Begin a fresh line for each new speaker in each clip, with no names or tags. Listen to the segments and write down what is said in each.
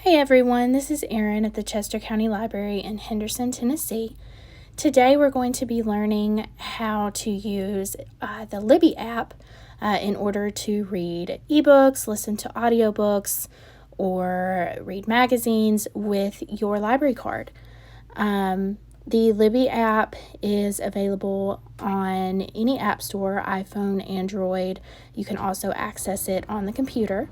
Hi everyone, this is Eryn at the Chester County Library in Henderson, Tennessee. Today we're going to be learning how to use the Libby app in order to read ebooks, listen to audiobooks, or read magazines with your library card. The Libby app is available on any app store, iPhone, Android. You can also access it on the computer.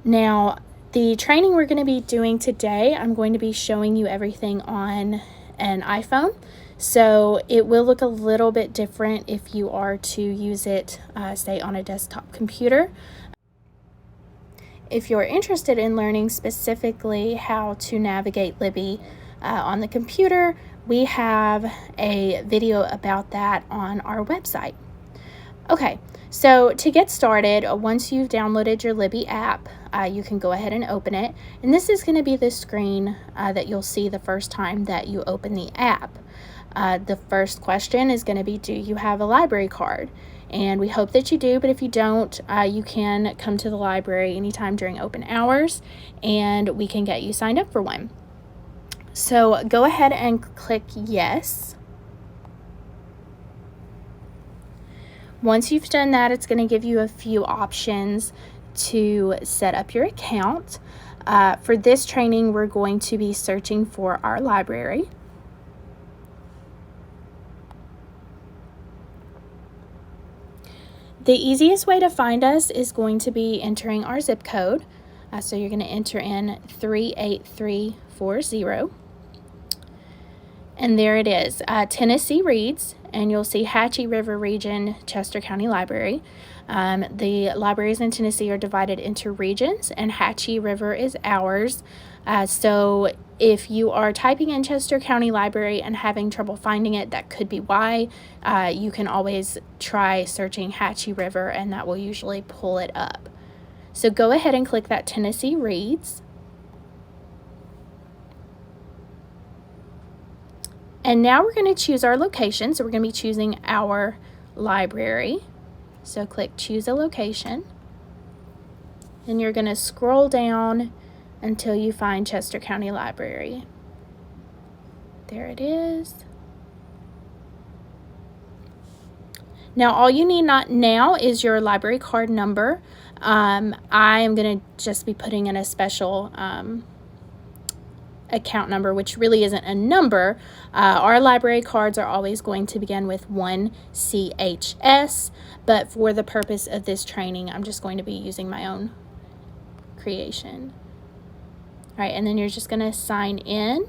Now, the training we're going to be doing today, I'm going to be showing you everything on an iPhone. So it will look a little bit different if you are to use it, say, on a desktop computer. If you're interested in learning specifically how to navigate Libby on the computer, we have a video about that on our website. Okay, so to get started, once you've downloaded your Libby app, you can go ahead and open it. And this is going to be the screen that you'll see the first time that you open the app. The first question is going to be, do you have a library card? And we hope that you do, but if you don't, you can come to the library anytime during open hours and we can get you signed up for one. So go ahead and click yes. Once you've done that, it's going to give you a few options to set up your account. For this training, we're going to be searching for our library. The easiest way to find us is going to be entering our zip code. So you're going to enter in 38340. And there it is, Tennessee Reads, and you'll see Hatchie River Region, Chester County Library. The libraries in Tennessee are divided into regions, and Hatchie River is ours. So if you are typing in Chester County Library and having trouble finding it, that could be why. You can always try searching Hatchie River, and that will usually pull it up. So go ahead and click that Tennessee Reads. And now we're going to choose our location. So we're going to be choosing our library. So click choose a location. And you're going to scroll down until you find Chester County Library. There it is. Now all you need now is your library card number. I am going to just be putting in a special account number, which really isn't a number. Our library cards are always going to begin with 1CHS, but for the purpose of this training, I'm just going to be using my own creation. All right, and then you're just going to sign in.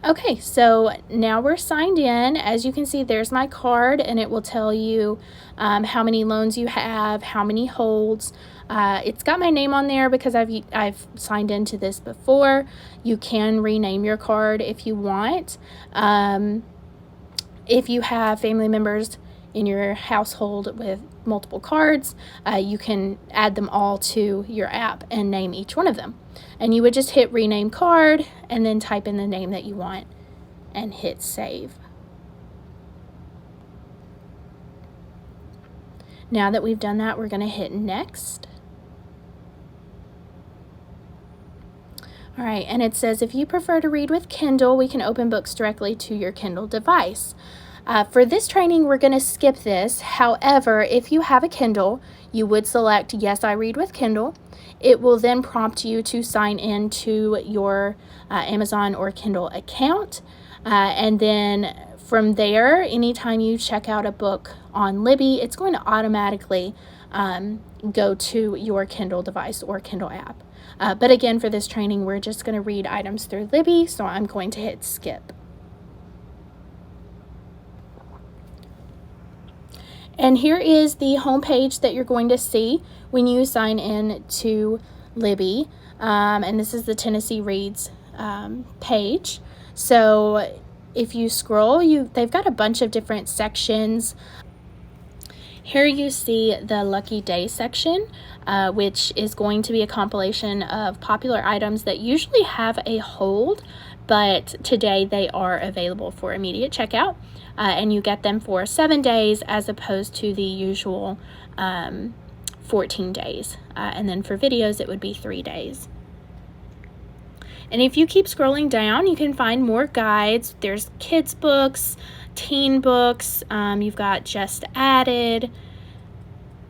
Okay, so now we're signed in. As you can see, there's my card, and it will tell you how many loans you have, how many holds. It's got my name on there because I've signed into this before. You can rename your card if you want. If you have family members in your household with multiple cards, you can add them all to your app and name each one of them. And you would just hit rename card and then type in the name that you want and hit save. Now that we've done that, we're going to hit next. All right, and it says if you prefer to read with Kindle, we can open books directly to your Kindle device. For this training, we're going to skip this. However, if you have a Kindle, you would select Yes, I Read with Kindle. It will then prompt you to sign in to your Amazon or Kindle account. And then from there, anytime you check out a book on Libby, it's going to automatically go to your Kindle device or Kindle app. But again, for this training, we're just going to read items through Libby, so I'm going to hit skip. And here is the home page that you're going to see when you sign in to Libby. And this is the Tennessee Reads page. So if you scroll, they've got a bunch of different sections. Here you see the Lucky Day section, which is going to be a compilation of popular items that usually have a hold, but today they are available for immediate checkout, and you get them for 7 days as opposed to the usual 14 days. And then for videos, it would be 3 days. And if you keep scrolling down, you can find more guides. There's kids books, teen books, you've got just added.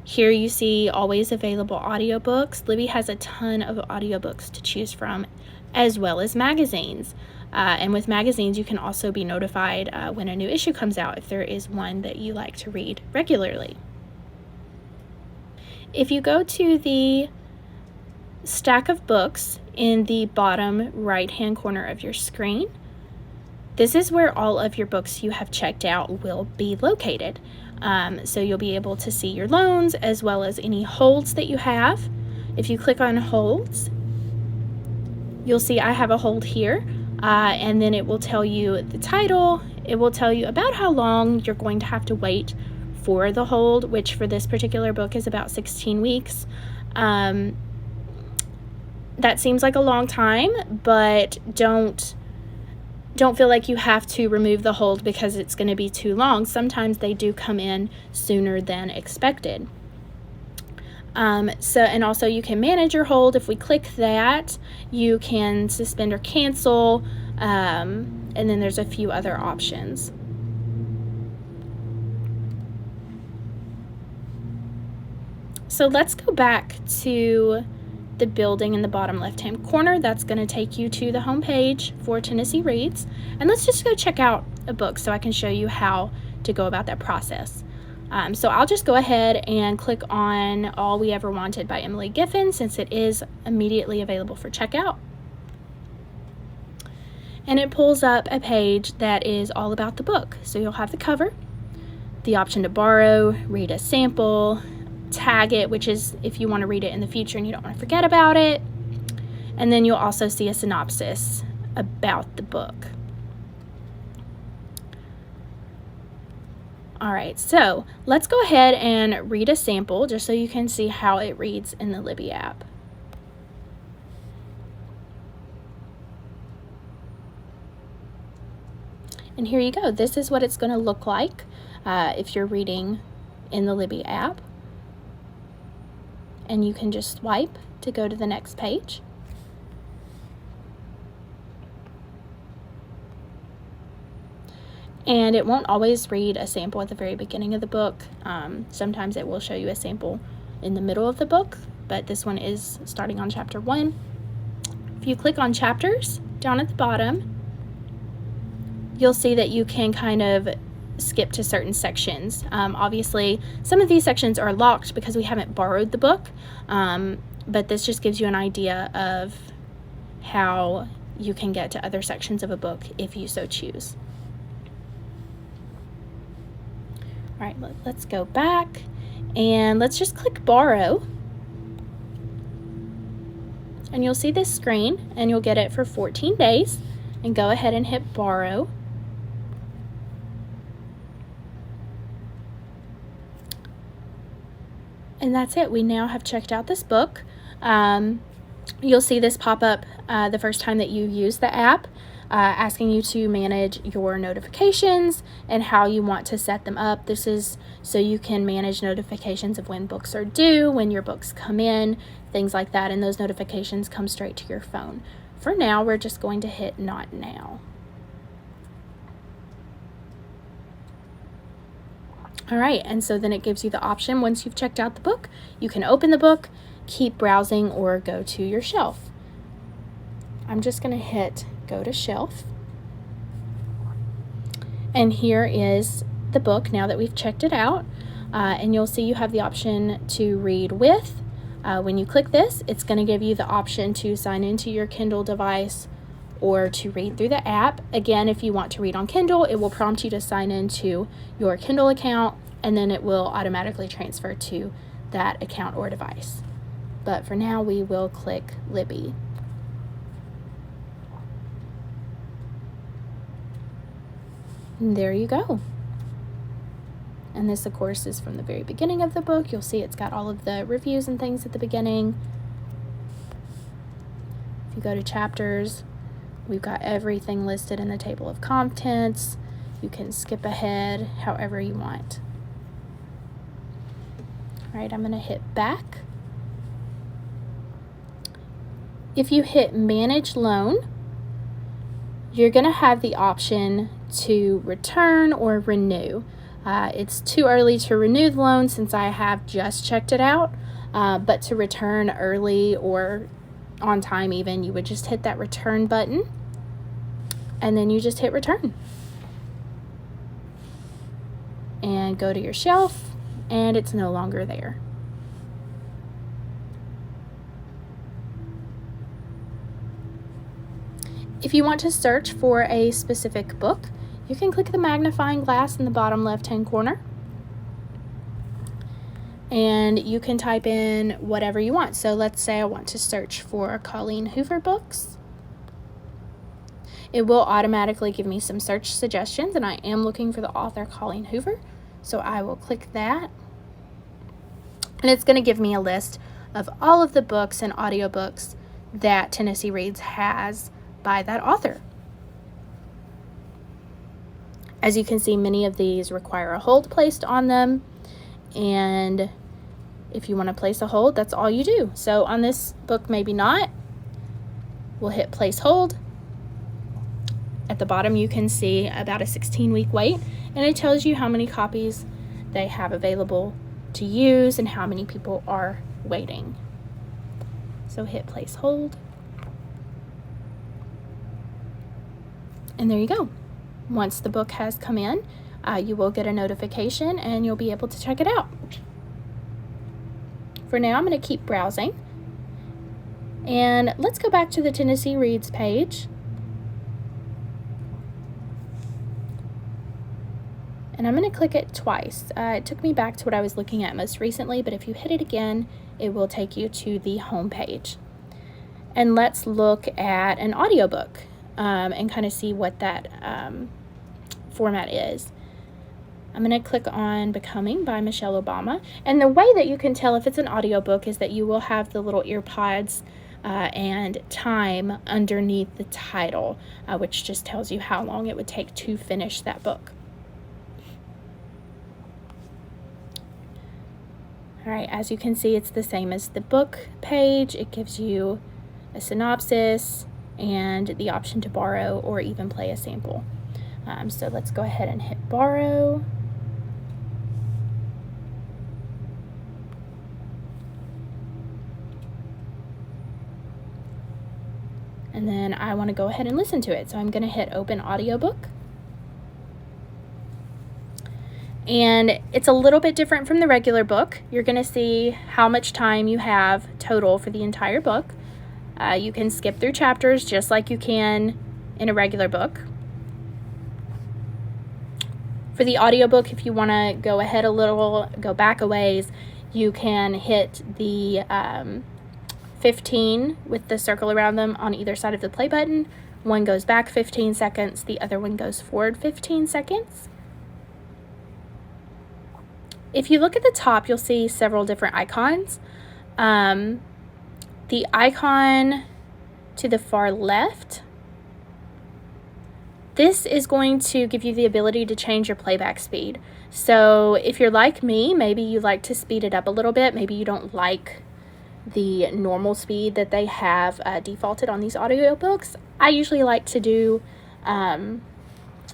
Here you see always available audiobooks. Libby has a ton of audiobooks to choose from, as well as magazines. And with magazines, you can also be notified when a new issue comes out if there is one that you like to read regularly. If you go to the stack of books in the bottom right-hand corner of your screen, this is where all of your books you have checked out will be located. So you'll be able to see your loans as well as any holds that you have. If you click on holds, you'll see I have a hold here, and then it will tell you the title. It will tell you about how long you're going to have to wait for the hold, which for this particular book is about 16 weeks. That seems like a long time, but don't feel like you have to remove the hold because it's going to be too long. Sometimes they do come in sooner than expected. And also you can manage your hold. If we click that, you can suspend or cancel, and then there's a few other options. So let's go back to the building in the bottom left-hand corner. That's going to take you to the home page for Tennessee Reads. And let's just go check out a book so I can show you how to go about that process. So I'll just go ahead and click on All We Ever Wanted by Emily Giffin, since it is immediately available for checkout. And it pulls up a page that is all about the book. So you'll have the cover, the option to borrow, read a sample, tag it, which is if you want to read it in the future and you don't want to forget about it. And then you'll also see a synopsis about the book. All right, so let's go ahead and read a sample just so you can see how it reads in the Libby app. And here you go. This is what it's going to look like if you're reading in the Libby app. And you can just swipe to go to the next page. And it won't always read a sample at the very beginning of the book. Sometimes it will show you a sample in the middle of the book, but this one is starting on chapter 1. If you click on chapters down at the bottom, you'll see that you can kind of skip to certain sections. Obviously, some of these sections are locked because we haven't borrowed the book, but this just gives you an idea of how you can get to other sections of a book if you so choose. All right, let's go back and let's just click borrow. And you'll see this screen and you'll get it for 14 days, and go ahead and hit borrow. And that's it. We now have checked out this book. You'll see this pop up the first time that you use the app, asking you to manage your notifications and how you want to set them up. This is so you can manage notifications of when books are due, when your books come in, things like that, and those notifications come straight to your phone. For now, we're just going to hit Not Now. All right, and so then it gives you the option, once you've checked out the book, you can open the book, keep browsing, or go to your shelf. I'm just going to hit Go to Shelf. And here is the book now that we've checked it out. And you'll see you have the option to read with. When you click this, it's going to give you the option to sign into your Kindle device or to read through the app. Again, if you want to read on Kindle, it will prompt you to sign into your Kindle account, and then it will automatically transfer to that account or device. But for now, we will click Libby. And there you go. And this, of course, is from the very beginning of the book. You'll see it's got all of the reviews and things at the beginning. If you go to chapters, We've got everything listed in the table of contents. You can skip ahead however you want. All right, I'm going to hit back. If you hit Manage Loan, you're going to have the option to return or renew. It's too early to renew the loan since I have just checked it out, but to return early or on time even, you would just hit that return button and then you just hit return and go to your shelf and it's no longer there. If you want to search for a specific book, you can click the magnifying glass in the bottom left-hand corner and you can type in whatever you want. So let's say I want to search for Colleen Hoover books. It will automatically give me some search suggestions, and I am looking for the author Colleen Hoover, so I will click that. And it's going to give me a list of all of the books and audiobooks that Tennessee Reads has by that author. As you can see, many of these require a hold placed on them, and if you want to place a hold, that's all you do. So on this book, maybe not. We'll hit place hold. At the bottom, you can see about a 16-week wait, and it tells you how many copies they have available to use and how many people are waiting. So hit place hold. And there you go. Once the book has come in, you will get a notification and you'll be able to check it out. For now, I'm going to keep browsing. And let's go back to the Tennessee Reads page. And I'm going to click it twice. It took me back to what I was looking at most recently, but if you hit it again, it will take you to the home page. And let's look at an audiobook and kind of see what that format is. I'm going to click on Becoming by Michelle Obama. And the way that you can tell if it's an audiobook is that you will have the little ear pods and time underneath the title, which just tells you how long it would take to finish that book. All right, as you can see, it's the same as the book page. It gives you a synopsis and the option to borrow or even play a sample. So let's go ahead and hit borrow. And then I want to go ahead and listen to it. So I'm going to hit open audiobook. And it's a little bit different from the regular book. You're going to see how much time you have total for the entire book. You can skip through chapters just like you can in a regular book. For the audiobook, if you want to go ahead a little, go back a ways, you can hit the 15 with the circle around them on either side of the play button. One goes back 15 seconds, the other one goes forward 15 seconds. If you look at the top, you'll see several different icons. The icon to the far left, this is going to give you the ability to change your playback speed. So if you're like me, maybe you like to speed it up a little bit. Maybe you don't like the normal speed that they have defaulted on these audiobooks. I usually like to do the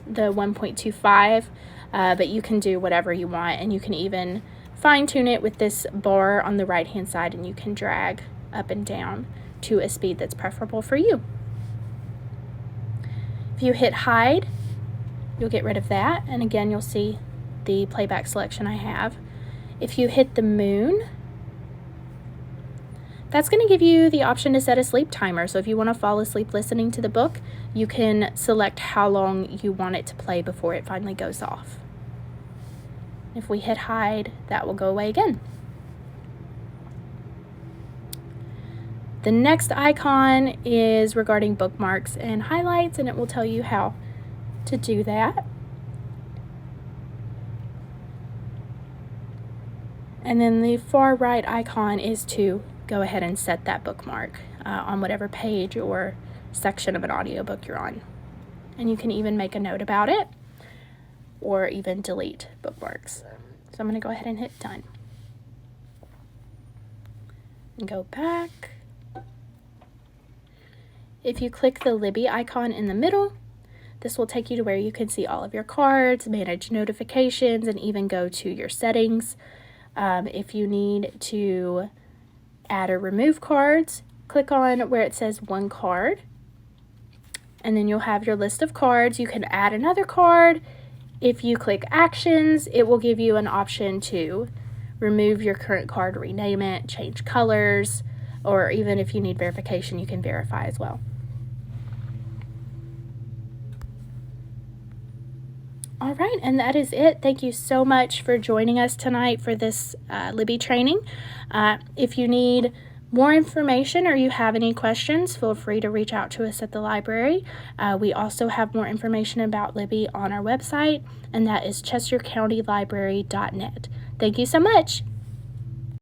1.25, but you can do whatever you want, and you can even fine tune it with this bar on the right hand side, and you can drag up and down to a speed that's preferable for you. If you hit hide, you'll get rid of that, and again you'll see the playback selection I have. If you hit the moon, that's going to give you the option to set a sleep timer. So if you want to fall asleep listening to the book, you can select how long you want it to play before it finally goes off. If we hit hide, that will go away again. The next icon is regarding bookmarks and highlights, and it will tell you how to do that. And then the far right icon is to go ahead and set that bookmark on whatever page or section of an audiobook you're on. And you can even make a note about it or even delete bookmarks. So I'm going to go ahead and hit done. And go back. If you click the Libby icon in the middle, this will take you to where you can see all of your cards, manage notifications, and even go to your settings. If you need to add or remove cards, click on where it says one card, and then you'll have your list of cards. You can add another card. If you click actions, it will give you an option to remove your current card, rename it, change colors, or even if you need verification, you can verify as well. All right, and that is it. Thank you so much for joining us tonight for this Libby training. If you need more information or you have any questions, feel free to reach out to us at the library. We also have more information about Libby on our website, and that is chestercountylibrary.net. Thank you so much.